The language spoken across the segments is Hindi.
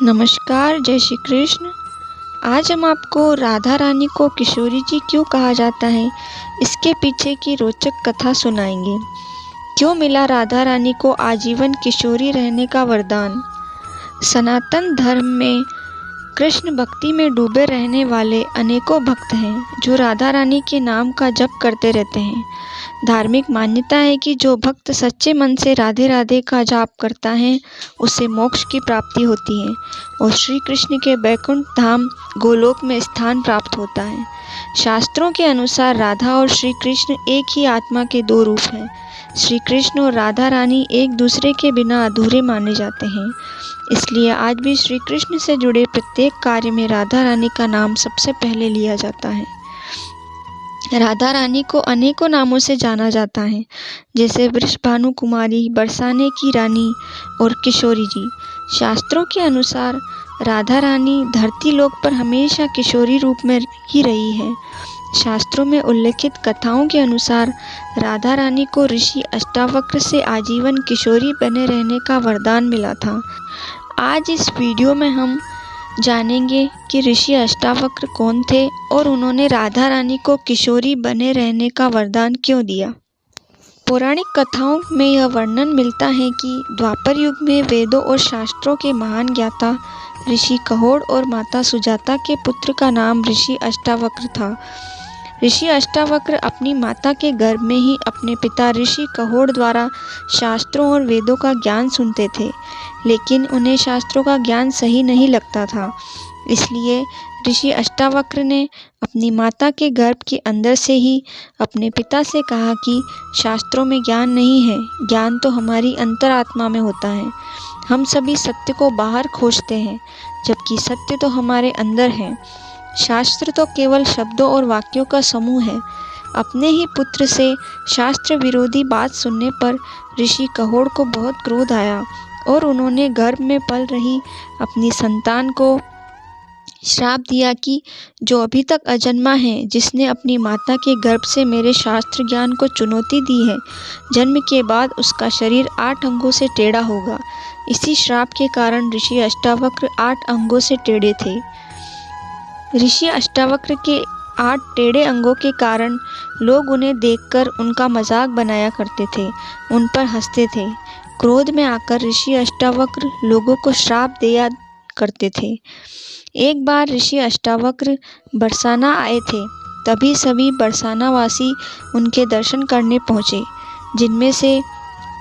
नमस्कार, जय श्री कृष्ण। आज हम आपको राधा रानी को किशोरी जी क्यों कहा जाता है, इसके पीछे की रोचक कथा सुनाएंगे। क्यों मिला राधा रानी को आजीवन किशोरी रहने का वरदान। सनातन धर्म में कृष्ण भक्ति में डूबे रहने वाले अनेकों भक्त हैं जो राधा रानी के नाम का जप करते रहते हैं। धार्मिक मान्यता है कि जो भक्त सच्चे मन से राधे राधे का जाप करता है उसे मोक्ष की प्राप्ति होती है और श्री कृष्ण के बैकुंठ धाम गोलोक में स्थान प्राप्त होता है। शास्त्रों के अनुसार राधा और श्री कृष्ण एक ही आत्मा के दो रूप हैं। श्री कृष्ण और राधा रानी एक दूसरे के बिना अधूरे माने जाते हैं। इसलिए आज भी श्री कृष्ण से जुड़े प्रत्येक कार्य में राधा रानी का नाम सबसे पहले लिया जाता है। राधा रानी को अनेकों नामों से जाना जाता है, जैसे वृषभानु कुमारी, बरसाने की रानी और किशोरी जी। शास्त्रों के अनुसार राधा रानी धरती लोक पर हमेशा किशोरी रूप में ही रही है। शास्त्रों में उल्लेखित कथाओं के अनुसार राधा रानी को ऋषि अष्टावक्र से आजीवन किशोरी बने रहने का वरदान मिला था। आज इस वीडियो में हम जानेंगे कि ऋषि अष्टावक्र कौन थे और उन्होंने राधा रानी को किशोरी बने रहने का वरदान क्यों दिया। पौराणिक कथाओं में यह वर्णन मिलता है कि द्वापर युग में वेदों और शास्त्रों के महान ज्ञाता ऋषि कहोड़ और माता सुजाता के पुत्र का नाम ऋषि अष्टावक्र था। ऋषि अष्टावक्र अपनी माता के गर्भ में ही अपने पिता ऋषि कहोड़ द्वारा शास्त्रों और वेदों का ज्ञान सुनते थे, लेकिन उन्हें शास्त्रों का ज्ञान सही नहीं लगता था। इसलिए ऋषि अष्टावक्र ने अपनी माता के गर्भ के अंदर से ही अपने पिता से कहा कि शास्त्रों में ज्ञान नहीं है, ज्ञान तो हमारी अंतरात्मा में होता है। हम सभी सत्य को बाहर खोजते हैं, जबकि सत्य तो हमारे अंदर है। शास्त्र तो केवल शब्दों और वाक्यों का समूह है। अपने ही पुत्र से शास्त्र विरोधी बात सुनने पर ऋषि कहोड़ को बहुत क्रोध आया और उन्होंने गर्भ में पल रही अपनी संतान को श्राप दिया कि जो अभी तक अजन्मा है, जिसने अपनी माता के गर्भ से मेरे शास्त्र ज्ञान को चुनौती दी है, जन्म के बाद उसका शरीर 8 अंगों से टेढ़ा होगा। इसी श्राप के कारण ऋषि अष्टावक्र 8 अंगों से टेढ़े थे। ऋषि अष्टावक्र के 8 टेढ़े अंगों के कारण लोग उन्हें देखकर उनका मजाक बनाया करते थे, उन पर हंसते थे। क्रोध में आकर ऋषि अष्टावक्र लोगों को श्राप दिया करते थे। एक बार ऋषि अष्टावक्र बरसाना आए थे, तभी सभी बरसानावासी उनके दर्शन करने पहुँचे, जिनमें से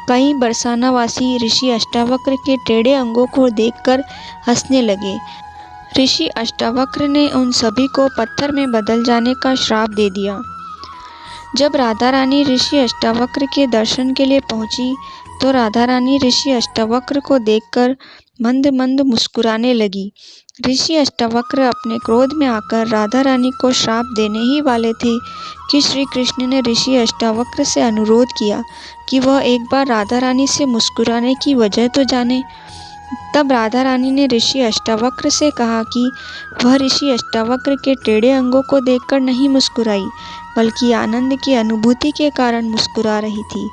कई बरसानावासी ऋषि अष्टावक्र के टेढ़े अंगों को देखकर हंसने लगे। ऋषि अष्टावक्र ने उन सभी को पत्थर में बदल जाने का श्राप दे दिया। जब राधा रानी ऋषि अष्टावक्र के दर्शन के लिए पहुंची तो राधा रानी ऋषि अष्टावक्र को देखकर मंद मंद मुस्कुराने लगी। ऋषि अष्टावक्र अपने क्रोध में आकर राधा रानी को श्राप देने ही वाले थे कि श्री कृष्ण ने ऋषि अष्टावक्र से अनुरोध किया कि वह एक बार राधा रानी से मुस्कुराने की वजह तो जाने। तब राधा रानी ने ऋषि अष्टावक्र से कहा कि वह ऋषि अष्टावक्र के टेढ़े अंगों को देखकर नहीं मुस्कुराई, बल्कि आनंद की अनुभूति के कारण मुस्कुरा रही थी,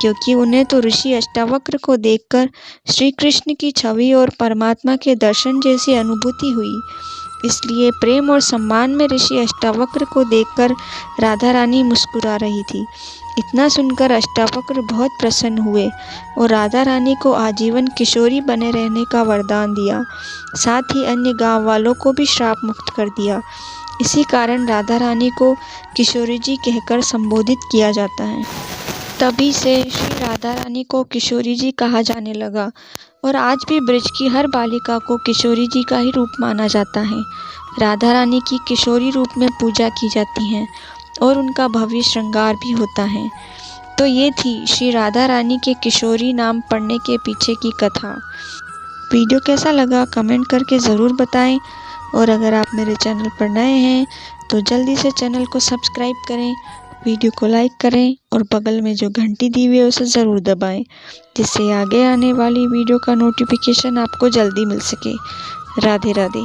क्योंकि उन्हें तो ऋषि अष्टावक्र को देखकर श्री कृष्ण की छवि और परमात्मा के दर्शन जैसी अनुभूति हुई। इसलिए प्रेम और सम्मान में ऋषि अष्टावक्र को देखकर राधा रानी मुस्कुरा रही थी। इतना सुनकर अष्टावक्र बहुत प्रसन्न हुए और राधा रानी को आजीवन किशोरी बने रहने का वरदान दिया। साथ ही अन्य गांव वालों को भी श्राप मुक्त कर दिया। इसी कारण राधा रानी को किशोरी जी कहकर संबोधित किया जाता है। तभी से श्री राधा रानी को किशोरी जी कहा जाने लगा और आज भी ब्रज की हर बालिका को किशोरी जी का ही रूप माना जाता है। राधा रानी की किशोरी रूप में पूजा की जाती है और उनका भव्य श्रृंगार भी होता है। तो ये थी श्री राधा रानी के किशोरी नाम पढ़ने के पीछे की कथा। वीडियो कैसा लगा कमेंट करके ज़रूर बताएं और अगर आप मेरे चैनल पर नए हैं तो जल्दी से चैनल को सब्सक्राइब करें, वीडियो को लाइक करें और बगल में जो घंटी दी हुई है उसे ज़रूर दबाएं, जिससे आगे आने वाली वीडियो का नोटिफिकेशन आपको जल्दी मिल सके। राधे राधे।